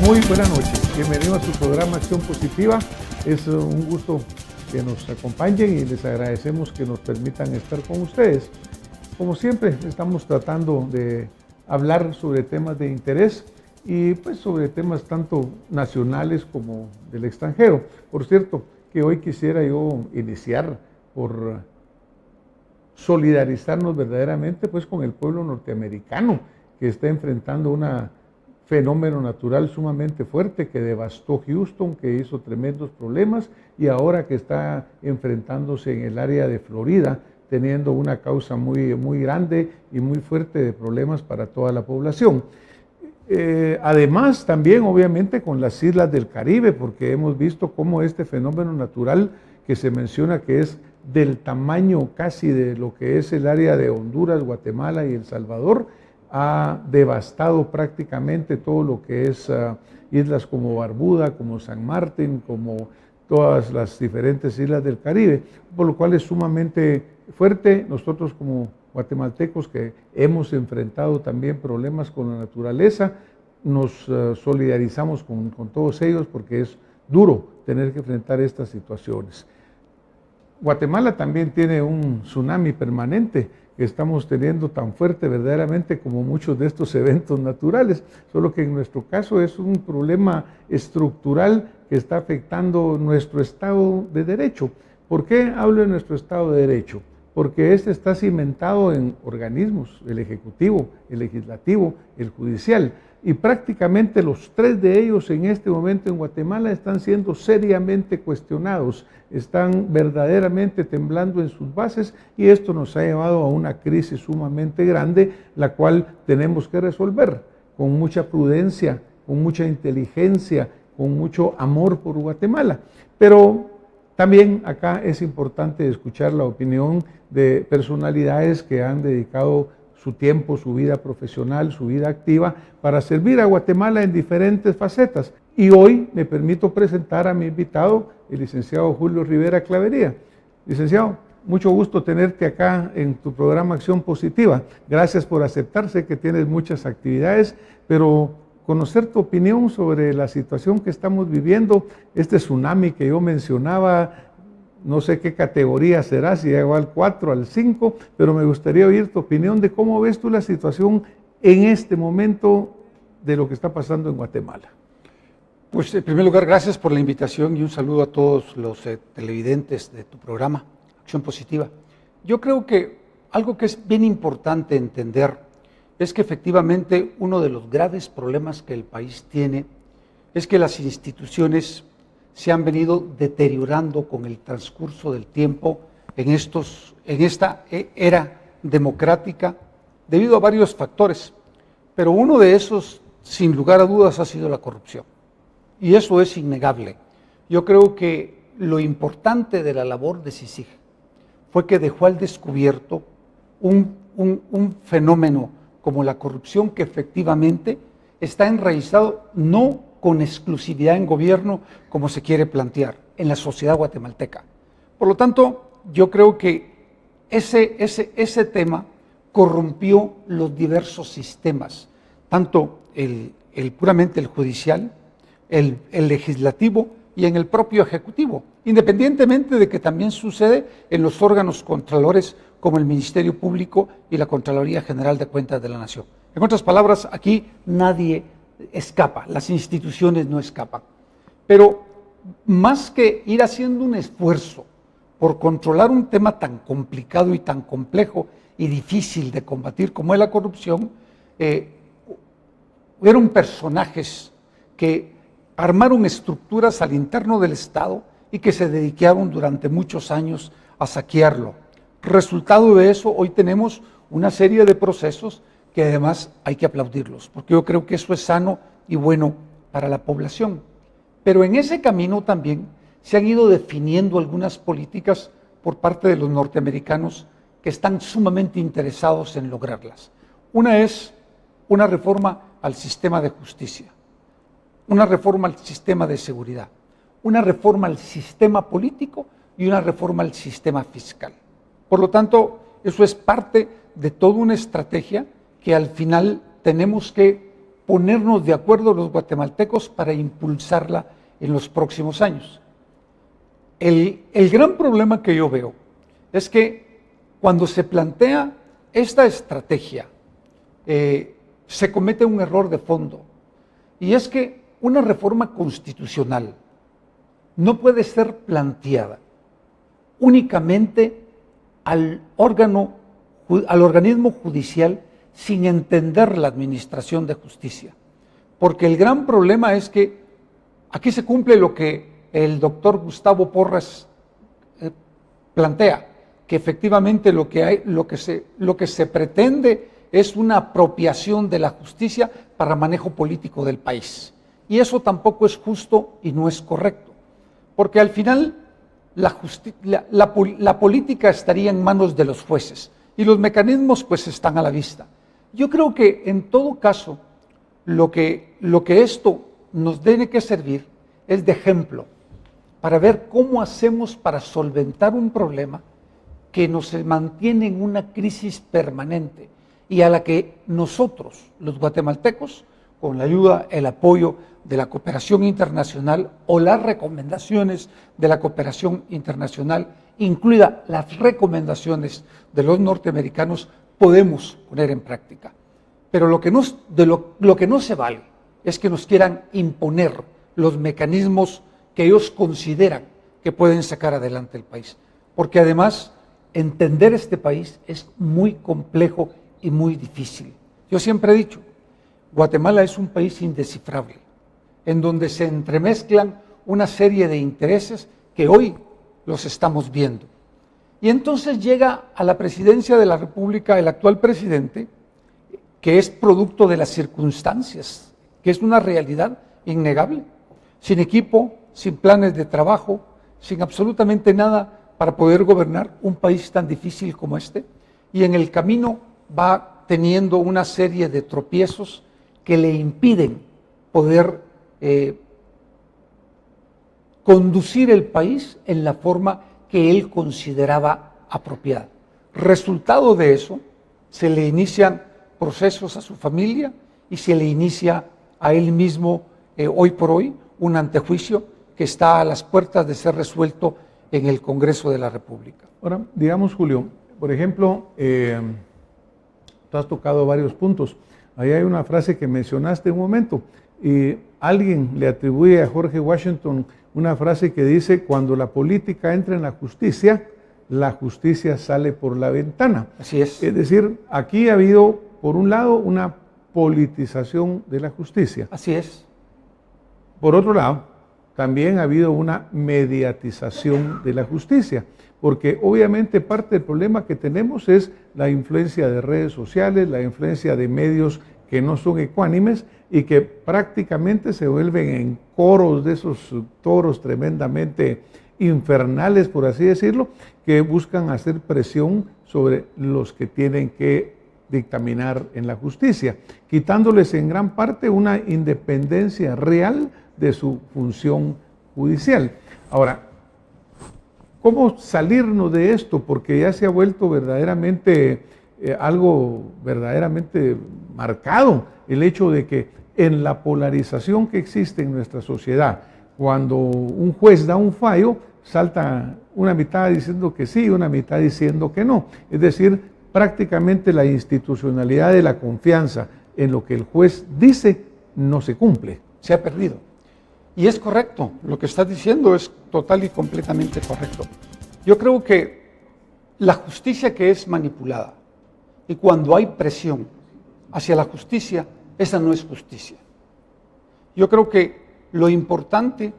Muy buenas noches, bienvenidos a su programa Acción Positiva. Es un gusto que nos acompañen y les agradecemos que nos permitan estar con ustedes. Como siempre, estamos tratando de hablar sobre temas de interés y pues sobre temas tanto nacionales como del extranjero. Por cierto, que hoy quisiera yo iniciar por solidarizarnos verdaderamente pues con el pueblo norteamericano que está enfrentando un fenómeno natural sumamente fuerte que devastó Houston, que hizo tremendos problemas y ahora que está enfrentándose en el área de Florida, teniendo una causa muy grande y muy fuerte de problemas para toda la población. Además, también obviamente con las islas del Caribe, porque hemos visto cómo este fenómeno natural que se menciona que es del tamaño casi de lo que es el área de Honduras, Guatemala y El Salvador, ha devastado prácticamente todo lo que es islas como Barbuda, como San Martín, como todas las diferentes islas del Caribe, por lo cual es sumamente fuerte. Nosotros como guatemaltecos que hemos enfrentado también problemas con la naturaleza, nos solidarizamos con todos ellos porque es duro tener que enfrentar estas situaciones. Guatemala también tiene un tsunami permanente que estamos teniendo tan fuerte verdaderamente como muchos de estos eventos naturales, solo que en nuestro caso es un problema estructural que está afectando nuestro Estado de Derecho. ¿Por qué hablo de nuestro Estado de Derecho? Porque este está cimentado en organismos, el Ejecutivo, el Legislativo, el Judicial, y prácticamente los tres de ellos en este momento en Guatemala están siendo seriamente cuestionados, están verdaderamente temblando en sus bases y esto nos ha llevado a una crisis sumamente grande, la cual tenemos que resolver con mucha prudencia, con mucha inteligencia, con mucho amor por Guatemala. Pero también acá es importante escuchar la opinión de personalidades que han dedicado su tiempo, su vida profesional, su vida activa para servir a Guatemala en diferentes facetas. Y hoy me permito presentar a mi invitado, el licenciado Julio Rivera Clavería. Licenciado, mucho gusto tenerte acá en tu programa Acción Positiva. Gracias por aceptarse, que tienes muchas actividades, pero conocer tu opinión sobre la situación que estamos viviendo, este tsunami que yo mencionaba, no sé qué categoría será, si llegó al 4, al 5, pero me gustaría oír tu opinión de cómo ves tú la situación en este momento de lo que está pasando en Guatemala. Pues en primer lugar, gracias por la invitación y un saludo a todos los televidentes de tu programa, Acción Positiva. Yo creo que algo que es bien importante entender es que efectivamente uno de los graves problemas que el país tiene es que las instituciones se han venido deteriorando con el transcurso del tiempo en esta era democrática debido a varios factores, pero uno de esos, sin lugar a dudas, ha sido la corrupción. Y eso es innegable. Yo creo que lo importante de la labor de CICIG fue que dejó al descubierto un fenómeno como la corrupción que efectivamente está enraizado no con exclusividad en gobierno como se quiere plantear, en la sociedad guatemalteca. Por lo tanto, yo creo que ese tema corrompió los diversos sistemas, tanto puramente el judicial, el legislativo y en el propio ejecutivo, independientemente de que también sucede en los órganos contralores como el Ministerio Público y la Contraloría General de Cuentas de la Nación. En otras palabras, aquí nadie escapa, las instituciones no escapan. Pero más que ir haciendo un esfuerzo por controlar un tema tan complicado y tan complejo y difícil de combatir como es la corrupción, hubieron personajes que armaron estructuras al interno del Estado y que se dedicaron durante muchos años a saquearlo. Resultado de eso, hoy tenemos una serie de procesos que además hay que aplaudirlos, porque yo creo que eso es sano y bueno para la población. Pero en ese camino también se han ido definiendo algunas políticas por parte de los norteamericanos que están sumamente interesados en lograrlas. Una es una reforma al sistema de justicia, una reforma al sistema de seguridad, una reforma al sistema político y una reforma al sistema fiscal. Por lo tanto, eso es parte de toda una estrategia que al final tenemos que ponernos de acuerdo los guatemaltecos para impulsarla en los próximos años. El gran problema que yo veo es que cuando se plantea esta estrategia, se comete un error de fondo, y es que una reforma constitucional no puede ser planteada únicamente al organismo judicial sin entender la administración de justicia. Porque el gran problema es que aquí se cumple lo que el doctor Gustavo Porras plantea, que efectivamente lo que se pretende es una apropiación de la justicia para manejo político del país. Y eso tampoco es justo y no es correcto, porque al final la política estaría en manos de los jueces y los mecanismos pues están a la vista. Yo creo que en todo caso lo que esto nos tiene que servir es de ejemplo para ver cómo hacemos para solventar un problema que nos mantiene en una crisis permanente y a la que nosotros, los guatemaltecos, con la ayuda, el apoyo de la cooperación internacional o las recomendaciones de la cooperación internacional, incluida las recomendaciones de los norteamericanos, podemos poner en práctica. Pero lo que no se vale es que nos quieran imponer los mecanismos que ellos consideran que pueden sacar adelante el país. Porque además, entender este país es muy complejo y muy difícil. Yo siempre he dicho, Guatemala es un país indescifrable, en donde se entremezclan una serie de intereses que hoy los estamos viendo. Y entonces llega a la presidencia de la República el actual presidente, que es producto de las circunstancias, que es una realidad innegable, sin equipo, sin planes de trabajo, sin absolutamente nada para poder gobernar un país tan difícil como este, y en el camino va teniendo una serie de tropiezos que le impiden poder conducir el país en la forma que él consideraba apropiada. Resultado de eso, se le inician procesos a su familia y se le inicia a él mismo, hoy por hoy, un antejuicio que está a las puertas de ser resuelto en el Congreso de la República. Ahora, digamos, Julio, por ejemplo, tú has tocado varios puntos. Ahí hay una frase que mencionaste un momento, y alguien le atribuye a Jorge Washington una frase que dice: cuando la política entra en la justicia sale por la ventana. Así es. Es decir, aquí ha habido, por un lado, una politización de la justicia. Así es. Por otro lado, también ha habido una mediatización de la justicia, porque obviamente parte del problema que tenemos es la influencia de redes sociales, la influencia de medios que no son ecuánimes y que prácticamente se vuelven en coros de esos toros tremendamente infernales, por así decirlo, que buscan hacer presión sobre los que tienen que dictaminar en la justicia, quitándoles en gran parte una independencia real de su función judicial. Ahora, ¿cómo salirnos de esto? Porque ya se ha vuelto verdaderamente algo verdaderamente marcado, el hecho de que en la polarización que existe en nuestra sociedad, cuando un juez da un fallo, salta una mitad diciendo que sí, una mitad diciendo que no. Es decir, prácticamente la institucionalidad de la confianza en lo que el juez dice no se cumple. Se ha perdido. Y es correcto, lo que estás diciendo es total y completamente correcto. Yo creo que la justicia que es manipulada, y cuando hay presión hacia la justicia, esa no es justicia. Yo creo que lo importante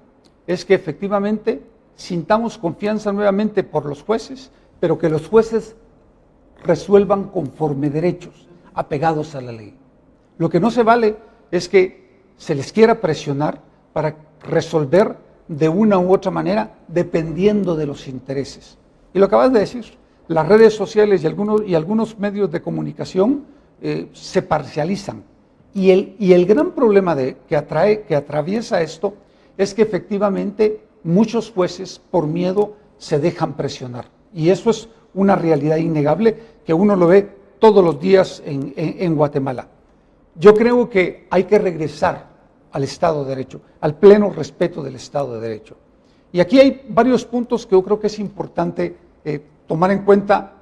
es que efectivamente sintamos confianza nuevamente por los jueces, pero que los jueces resuelvan conforme derechos, apegados a la ley. Lo que no se vale es que se les quiera presionar para resolver de una u otra manera dependiendo de los intereses. Y lo acabas de decir, las redes sociales y algunos medios de comunicación se parcializan. Y el gran problema que atraviesa esto es que efectivamente muchos jueces por miedo se dejan presionar. Y eso es una realidad innegable que uno lo ve todos los días en Guatemala. yo creo que hay que regresar al Estado de Derecho, al pleno respeto del Estado de Derecho. Y aquí hay varios puntos que yo creo que es importante tomar en cuenta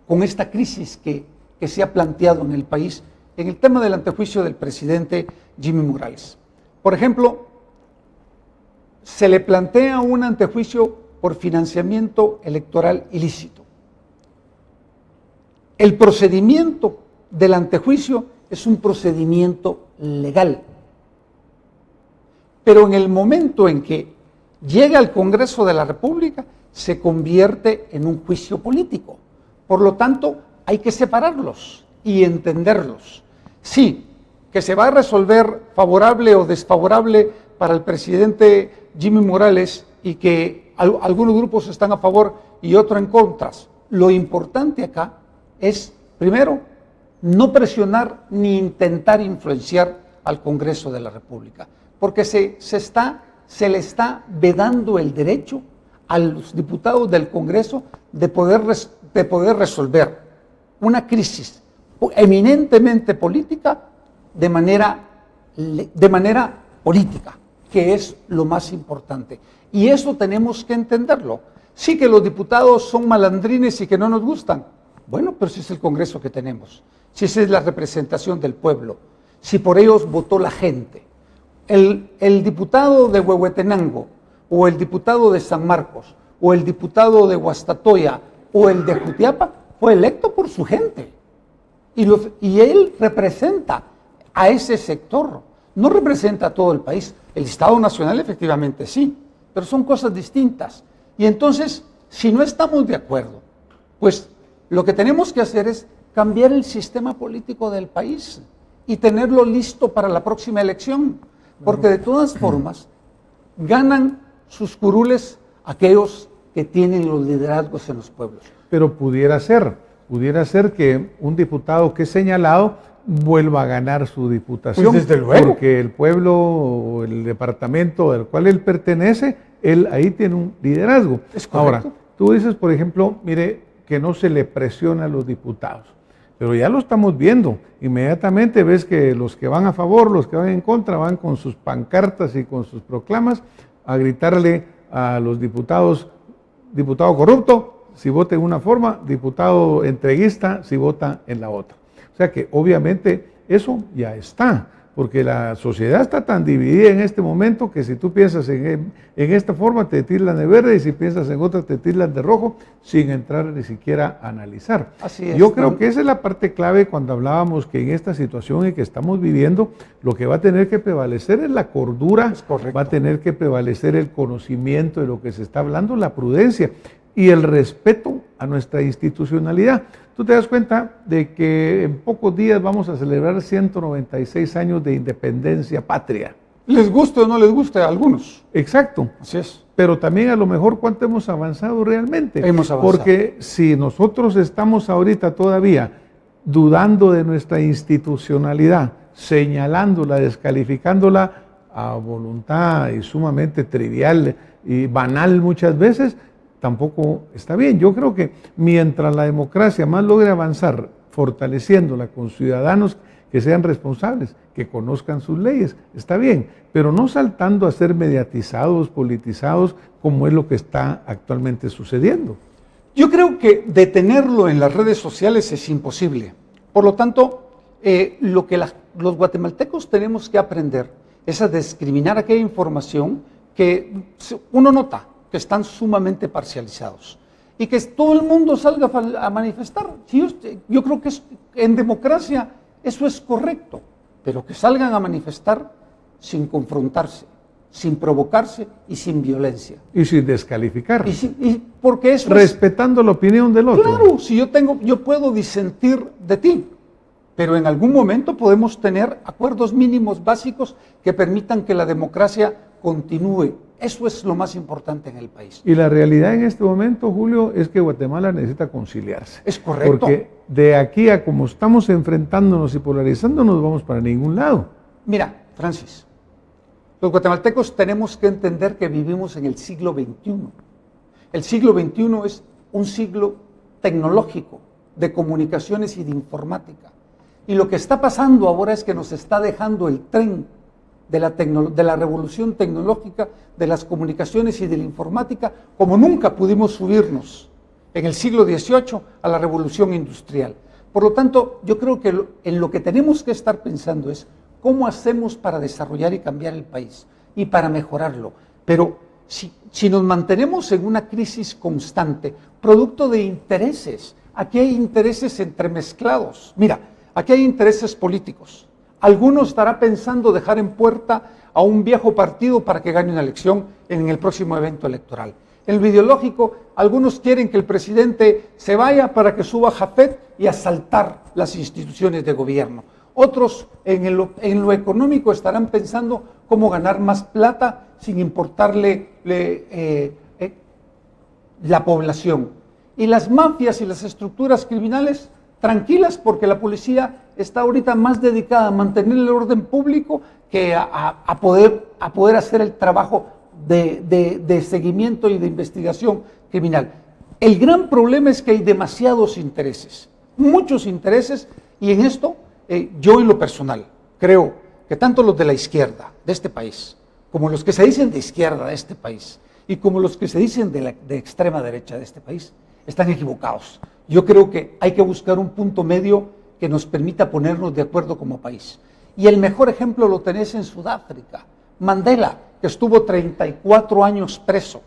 con esta crisis que se ha planteado en el país en el tema del antejuicio del presidente Jimmy Morales. Por ejemplo, se le plantea un antejuicio por financiamiento electoral ilícito. El procedimiento del antejuicio es un procedimiento legal, pero en el momento en que llega al Congreso de la República se convierte en un juicio político. Por lo tanto, hay que separarlos y entenderlos. Sí, que se va a resolver favorable o desfavorable para el presidente Jimmy Morales y que algunos grupos están a favor y otros en contra. Lo importante acá es, primero, no presionar ni intentar influenciar al Congreso de la República, porque se le está vedando el derecho a los diputados del Congreso de poder resolver una crisis eminentemente política de manera política, que es lo más importante. Y eso tenemos que entenderlo. Sí que los diputados son malandrines y que no nos gustan. Bueno, pero si es el Congreso que tenemos, si esa es la representación del pueblo, si por ellos votó la gente. El diputado de Huehuetenango, o el diputado de San Marcos, o el diputado de Guastatoya, o el de Jutiapa, fue electo por su gente. Y él representa a ese sector, no representa a todo el país. El Estado Nacional efectivamente sí, pero son cosas distintas. Y entonces, si no estamos de acuerdo, pues lo que tenemos que hacer es cambiar el sistema político del país y tenerlo listo para la próxima elección, porque de todas formas ganan sus curules aquellos que tienen los liderazgos en los pueblos. Pero pudiera ser que un diputado que es señalado vuelva a ganar su diputación, pues desde luego, porque el pueblo o el departamento al cual él pertenece, él ahí tiene un liderazgo. Es correcto. Ahora, tú dices, por ejemplo, mire, que no se le presiona a los diputados, pero ya lo estamos viendo. Inmediatamente ves que los que van a favor, los que van en contra, van con sus pancartas y con sus proclamas a gritarle a los diputados: diputado corrupto si vota en una forma, diputado entreguista si vota en la otra. O sea que obviamente eso ya está, porque la sociedad está tan dividida en este momento que si tú piensas en esta forma te tildan de verde y si piensas en otra te tildan de rojo, sin entrar ni siquiera a analizar. Así es, yo creo que esa es la parte clave cuando hablábamos que en esta situación en que estamos viviendo, lo que va a tener que prevalecer es la cordura, va a tener que prevalecer el conocimiento de lo que se está hablando, la prudencia y el respeto a nuestra institucionalidad. Tú te das cuenta de que en pocos días vamos a celebrar 196 años de independencia patria. Les guste o no les guste a algunos. Exacto. Así es. Pero también a lo mejor cuánto hemos avanzado realmente. Hemos avanzado. Porque si nosotros estamos ahorita todavía dudando de nuestra institucionalidad, señalándola, descalificándola a voluntad y sumamente trivial y banal muchas veces, tampoco está bien. Yo creo que mientras la democracia más logre avanzar, fortaleciéndola con ciudadanos que sean responsables, que conozcan sus leyes, está bien, pero no saltando a ser mediatizados, politizados, como es lo que está actualmente sucediendo. Yo creo que detenerlo en las redes sociales es imposible. Por lo tanto, lo que los guatemaltecos tenemos que aprender es a discriminar aquella información que uno nota que están sumamente parcializados y que todo el mundo salga a manifestar. Yo creo que en democracia eso es correcto, pero que salgan a manifestar sin confrontarse, sin provocarse y sin violencia. Y sin descalificar. Porque eso respetando la opinión del otro. Claro, si yo puedo disentir de ti, pero en algún momento podemos tener acuerdos mínimos básicos que permitan que la democracia continúe. Eso es lo más importante en el país. Y la realidad en este momento, Julio, es que Guatemala necesita conciliarse. Es correcto. Porque de aquí a como estamos enfrentándonos y polarizándonos, vamos para ningún lado. Mira, Francis, los guatemaltecos tenemos que entender que vivimos en el siglo XXI. El siglo XXI es un siglo tecnológico, de comunicaciones y de informática. Y lo que está pasando ahora es que nos está dejando el tren de la revolución tecnológica, de las comunicaciones y de la informática, como nunca pudimos subirnos en el siglo XVIII a la revolución industrial. Por lo tanto, yo creo que en lo que tenemos que estar pensando es cómo hacemos para desarrollar y cambiar el país y para mejorarlo. Pero si nos mantenemos en una crisis constante, producto de intereses, aquí hay intereses entremezclados. Mira, aquí hay intereses políticos. Alguno estará pensando dejar en puerta a un viejo partido para que gane una elección en el próximo evento electoral. En lo ideológico, algunos quieren que el presidente se vaya para que suba Jafet y asaltar las instituciones de gobierno. Otros en lo económico estarán pensando cómo ganar más plata sin importarle la población. Y las mafias y las estructuras criminales tranquilas, porque la policía está ahorita más dedicada a mantener el orden público que a poder hacer el trabajo de seguimiento y de investigación criminal. El gran problema es que hay demasiados intereses, muchos intereses, y en esto yo en lo personal creo que tanto los de la izquierda de este país, como los que se dicen de izquierda de este país, y como los que se dicen de extrema derecha de este país, están equivocados. Yo creo que hay que buscar un punto medio que nos permita ponernos de acuerdo como país. Y el mejor ejemplo lo tenés en Sudáfrica. Mandela, que estuvo 34 años preso,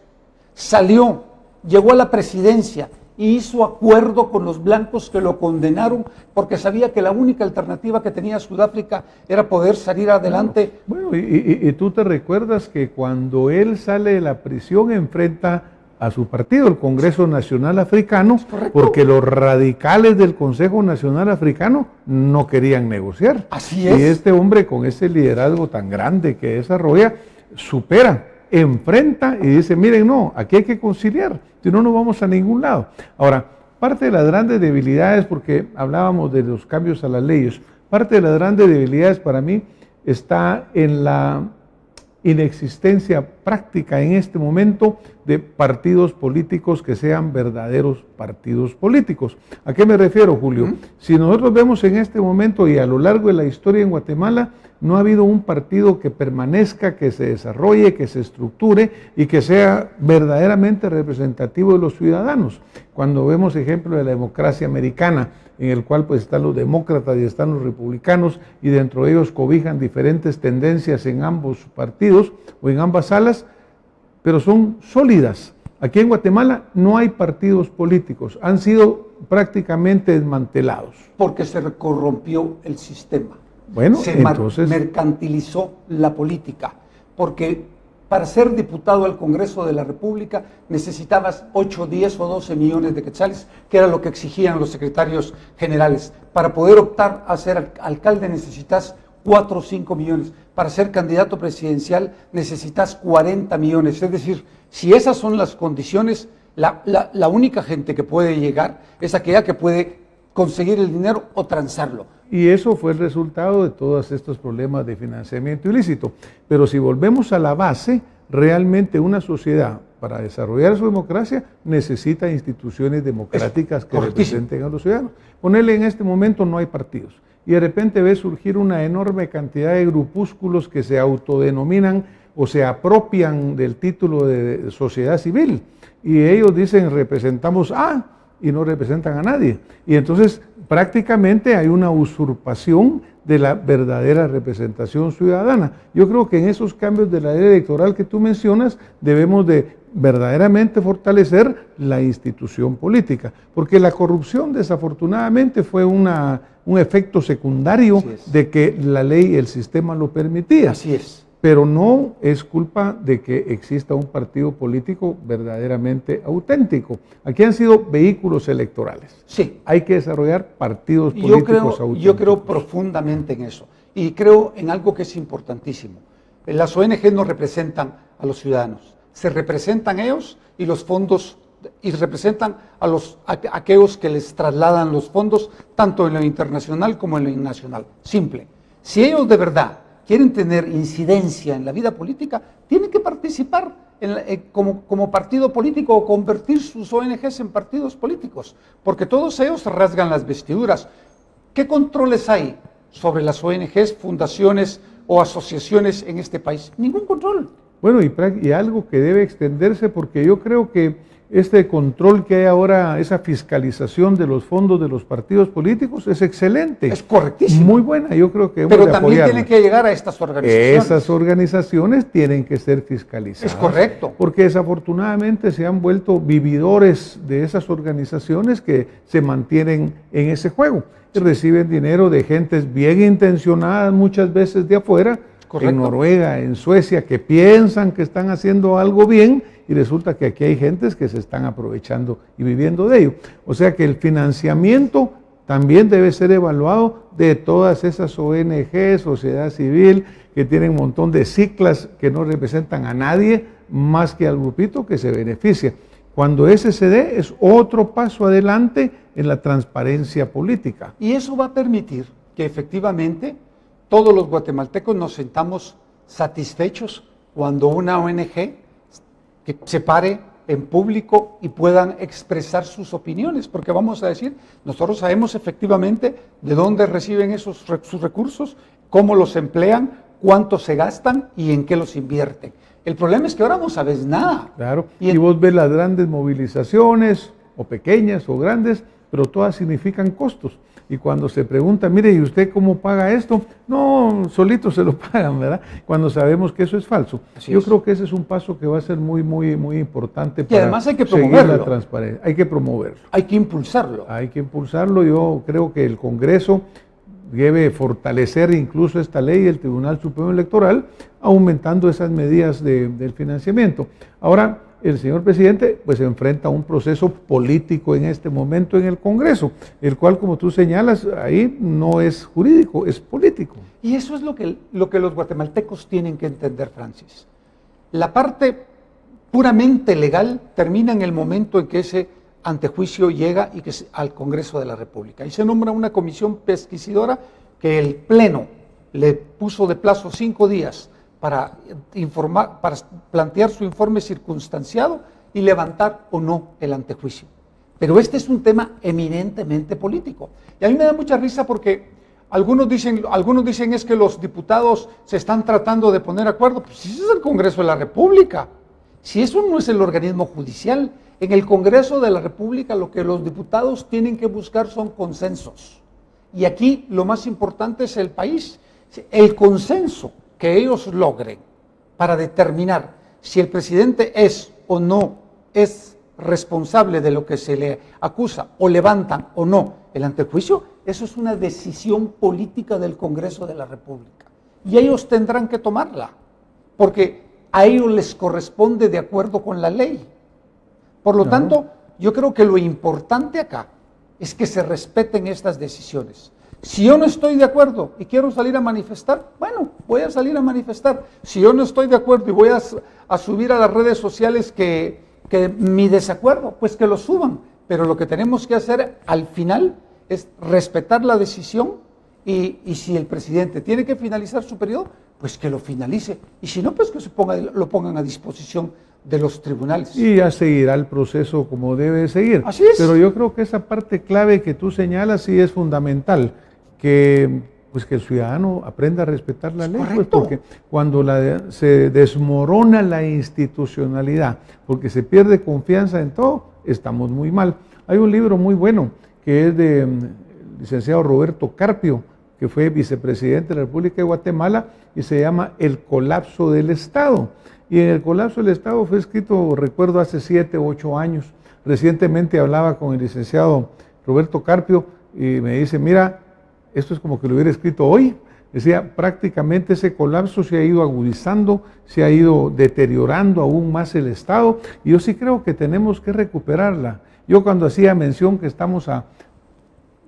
salió, llegó a la presidencia y hizo acuerdo con los blancos que lo condenaron porque sabía que la única alternativa que tenía Sudáfrica era poder salir adelante. Bueno, y tú te recuerdas que cuando él sale de la prisión enfrenta a su partido, el Congreso Nacional Africano, porque los radicales del Consejo Nacional Africano no querían negociar. Así es. Y este hombre, con ese liderazgo tan grande que desarrolla, supera, enfrenta y dice, miren, no, aquí hay que conciliar, si no, no vamos a ningún lado. Ahora, parte de las grandes debilidades, porque hablábamos de los cambios a las leyes, parte de las grandes debilidades para mí está en la inexistencia práctica en este momento de partidos políticos que sean verdaderos partidos políticos. ¿A qué me refiero, Julio? Si nosotros vemos en este momento y a lo largo de la historia en Guatemala, no ha habido un partido que permanezca, que se desarrolle, que se estructure y que sea verdaderamente representativo de los ciudadanos. Cuando vemos ejemplo de la democracia americana, en el cual pues están los demócratas y están los republicanos, y dentro de ellos cobijan diferentes tendencias en ambos partidos o en ambas salas, pero son sólidas. Aquí en Guatemala no hay partidos políticos, han sido prácticamente desmantelados. Porque se corrompió el sistema. Bueno, se entonces mercantilizó la política, porque para ser diputado al Congreso de la República necesitabas 8, 10 o 12 millones de quetzales, que era lo que exigían los secretarios generales. Para poder optar a ser alcalde necesitas 4 o 5 millones. Para ser candidato presidencial necesitas 40 millones. Es decir, si esas son las condiciones, la única gente que puede llegar es aquella que puede conseguir el dinero o transarlo. Y eso fue el resultado de todos estos problemas de financiamiento ilícito. Pero si volvemos a la base, realmente una sociedad, para desarrollar su democracia, necesita instituciones democráticas que representen a los ciudadanos. Ponerle en este momento no hay partidos. Y de repente ves surgir una enorme cantidad de grupúsculos que se autodenominan o se apropian del título de sociedad civil. Y ellos dicen, representamos a, y no representan a nadie. Y entonces prácticamente hay una usurpación de la verdadera representación ciudadana. Yo creo que en esos cambios de la ley electoral que tú mencionas debemos de verdaderamente fortalecer la institución política, porque la corrupción desafortunadamente fue un efecto secundario de que la ley y el sistema lo permitía. Así es. Pero no es culpa de que exista un partido político verdaderamente auténtico. Aquí han sido vehículos electorales. Sí. Hay que desarrollar partidos políticos auténticos. Yo creo profundamente en eso. Y creo en algo que es importantísimo. Las ONG no representan a los ciudadanos. Se representan ellos y los fondos, y representan a aquellos que les trasladan los fondos, tanto en lo internacional como en lo nacional. Simple. Si ellos de verdad quieren tener incidencia en la vida política, tienen que participar como partido político o convertir sus ONGs en partidos políticos, porque todos ellos rasgan las vestiduras. ¿Qué controles hay sobre las ONGs, fundaciones o asociaciones en este país? Ningún control. Bueno, y algo que debe extenderse, porque yo creo que este control que hay ahora, esa fiscalización de los fondos de los partidos políticos es excelente. Es correctísimo. Muy buena, yo creo que pero también tienen que llegar a estas organizaciones. Esas organizaciones tienen que ser fiscalizadas. Es correcto. Porque desafortunadamente se han vuelto vividores de esas organizaciones que se mantienen en ese juego. Y reciben dinero de gentes bien intencionadas muchas veces de afuera, correcto, en Noruega, en Suecia, que piensan que están haciendo algo bien y resulta que aquí hay gentes que se están aprovechando y viviendo de ello. O sea que el financiamiento también debe ser evaluado de todas esas ONG, sociedad civil, que tienen un montón de siglas que no representan a nadie más que al grupito que se beneficia. Cuando ese se dé, es otro paso adelante en la transparencia política. Y eso va a permitir que efectivamente todos los guatemaltecos nos sintamos satisfechos cuando una ONG que se pare en público y puedan expresar sus opiniones, porque vamos a decir, nosotros sabemos efectivamente de dónde reciben sus recursos, cómo los emplean, cuánto se gastan y en qué los invierten. El problema es que ahora no sabes nada. Claro, y vos ves las grandes movilizaciones, o pequeñas o grandes, pero todas significan costos. Y cuando se pregunta, mire, ¿y usted cómo paga esto? No, solito se lo pagan, ¿verdad? Cuando sabemos que eso es falso. Yo creo que ese es un paso que va a ser muy, muy, muy importante para además hay que seguir la transparencia. Hay que promoverlo. Hay que impulsarlo. Hay que impulsarlo. Yo creo que el Congreso debe fortalecer incluso esta ley, el Tribunal Supremo Electoral, aumentando esas medidas del financiamiento. Ahora, el señor presidente pues enfrenta un proceso político en este momento en el Congreso, el cual, como tú señalas, ahí no es jurídico, es político. Y eso es lo que los guatemaltecos tienen que entender, Francis. La parte puramente legal termina en el momento en que ese antejuicio llega y que al Congreso de la República. Y se nombra una comisión pesquisidora que el Pleno le puso de plazo 5 días para plantear su informe circunstanciado y levantar o no el antejuicio. Pero este es un tema eminentemente político. Y a mí me da mucha risa porque algunos dicen es que los diputados se están tratando de poner de acuerdo. Pues ese es el Congreso de la República. Si eso no es el organismo judicial, en el Congreso de la República lo que los diputados tienen que buscar son consensos. Y aquí lo más importante es el país. El consenso que ellos logren para determinar si el presidente es o no es responsable de lo que se le acusa, o levantan o no el antejuicio, eso es una decisión política del Congreso de la República. Y ellos tendrán que tomarla, porque a ellos les corresponde de acuerdo con la ley. Por lo tanto, yo creo que lo importante acá es que se respeten estas decisiones. Si yo no estoy de acuerdo y quiero salir a manifestar, bueno, voy a salir a manifestar. Si yo no estoy de acuerdo y voy a subir a las redes sociales que mi desacuerdo, pues que lo suban. Pero lo que tenemos que hacer al final es respetar la decisión y si el presidente tiene que finalizar su periodo, pues que lo finalice. Y si no, pues que lo pongan a disposición de los tribunales. Y ya seguirá el proceso como debe seguir. Así es. Pero yo creo que esa parte clave que tú señalas sí es fundamental, que el ciudadano aprenda a respetar la ley, pues, porque cuando se desmorona la institucionalidad, porque se pierde confianza en todo, estamos muy mal. Hay un libro muy bueno que es del licenciado Roberto Carpio, que fue vicepresidente de la República de Guatemala, y se llama El colapso del Estado. Y en el colapso del Estado fue escrito, recuerdo, hace 7 u 8 años. Recientemente hablaba con el licenciado Roberto Carpio y me dice, mira, esto es como que lo hubiera escrito hoy. Decía, prácticamente ese colapso se ha ido agudizando, se ha ido deteriorando aún más el Estado, y yo sí creo que tenemos que recuperarla. Yo cuando hacía mención que estamos a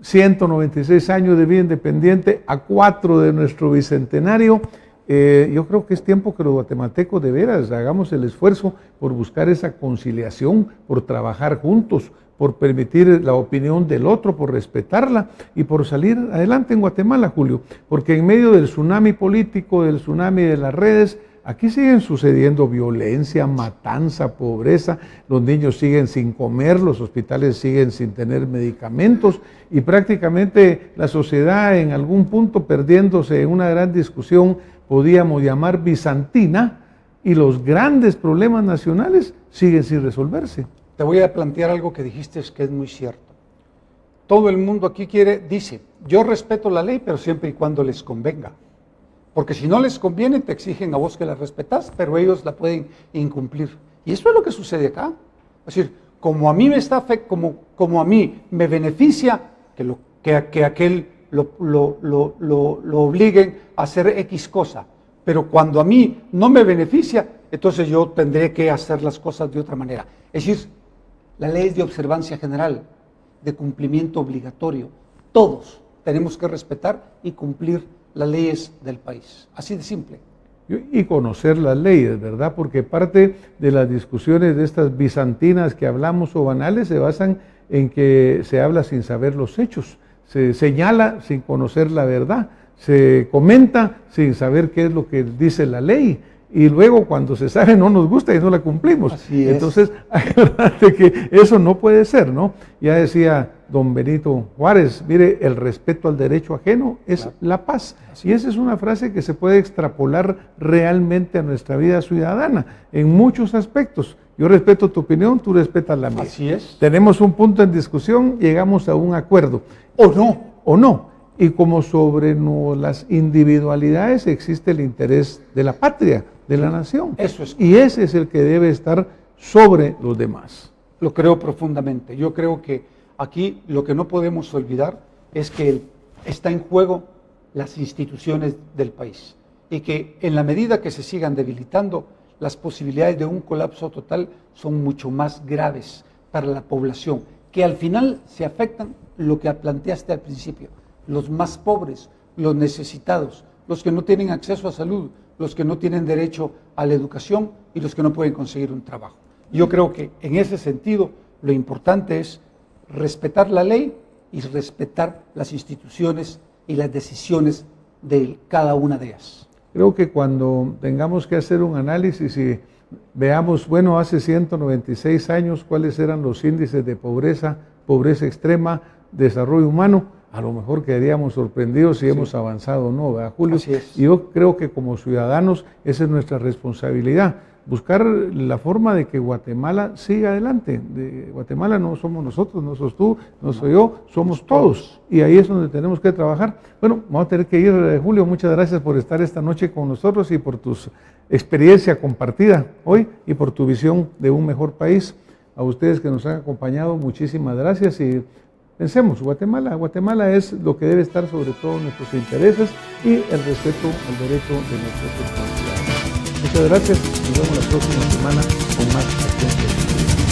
196 años de vida independiente, a 4 de nuestro bicentenario, yo creo que es tiempo que los guatemaltecos de veras hagamos el esfuerzo por buscar esa conciliación, por trabajar juntos, por permitir la opinión del otro, por respetarla y por salir adelante en Guatemala, Julio, porque en medio del tsunami político, del tsunami de las redes, Aquí siguen sucediendo violencia, matanza, pobreza, los niños siguen sin comer, los hospitales siguen sin tener medicamentos y prácticamente la sociedad en algún punto perdiéndose en una gran discusión, podíamos llamar bizantina, y los grandes problemas nacionales siguen sin resolverse. Te voy a plantear algo que dijiste que es muy cierto. Todo el mundo aquí dice, yo respeto la ley, pero siempre y cuando les convenga. Porque si no les conviene, te exigen a vos que la respetas, pero ellos la pueden incumplir. Y eso es lo que sucede acá. Es decir, como a mí como a mí me beneficia que aquel lo obliguen a hacer X cosa, pero cuando a mí no me beneficia, entonces yo tendré que hacer las cosas de otra manera. Es decir, la ley es de observancia general, de cumplimiento obligatorio. Todos tenemos que respetar y cumplir las leyes del país. Así de simple. Y conocer las leyes, ¿verdad? Porque parte de las discusiones de estas bizantinas que hablamos o banales se basan en que se habla sin saber los hechos, se señala sin conocer la verdad, se comenta sin saber qué es lo que dice la ley. Y luego cuando se sabe no nos gusta y no la cumplimos. Así es. Entonces, hay verdad de que eso no puede ser, ¿no? Ya decía don Benito Juárez, mire, el respeto al derecho ajeno es la paz. Y esa es una frase que se puede extrapolar realmente a nuestra vida ciudadana en muchos aspectos. Yo respeto tu opinión, tú respetas la mía. Así es. Tenemos un punto en discusión, llegamos a un acuerdo. O no. Y como sobre las individualidades existe el interés de la patria, de la nación. Eso es. Y ese es el que debe estar sobre los demás. Lo creo profundamente. Yo creo que aquí lo que no podemos olvidar es que está en juego las instituciones del país y que en la medida que se sigan debilitando, las posibilidades de un colapso total son mucho más graves para la población, que al final se afectan lo que planteaste al principio. Los más pobres, los necesitados, los que no tienen acceso a salud, los que no tienen derecho a la educación y los que no pueden conseguir un trabajo. Yo creo que en ese sentido lo importante es respetar la ley y respetar las instituciones y las decisiones de cada una de ellas. Creo que cuando tengamos que hacer un análisis y veamos, bueno, hace 196 años cuáles eran los índices de pobreza, pobreza extrema, desarrollo humano, a lo mejor quedaríamos sorprendidos si hemos avanzado o no, ¿verdad, Julio? Así es. Y yo creo que como ciudadanos esa es nuestra responsabilidad, buscar la forma de que Guatemala siga adelante. Guatemala no somos nosotros, no sos tú, no soy yo, somos todos. Y ahí es donde tenemos que trabajar. Bueno, vamos a tener que ir, Julio, muchas gracias por estar esta noche con nosotros y por tu experiencia compartida hoy y por tu visión de un mejor país. A ustedes que nos han acompañado, muchísimas gracias y pensemos, Guatemala es lo que debe estar sobre todos nuestros intereses y el respeto al derecho de nuestros ciudadanos. Muchas gracias, nos vemos la próxima semana con más Acción Positiva.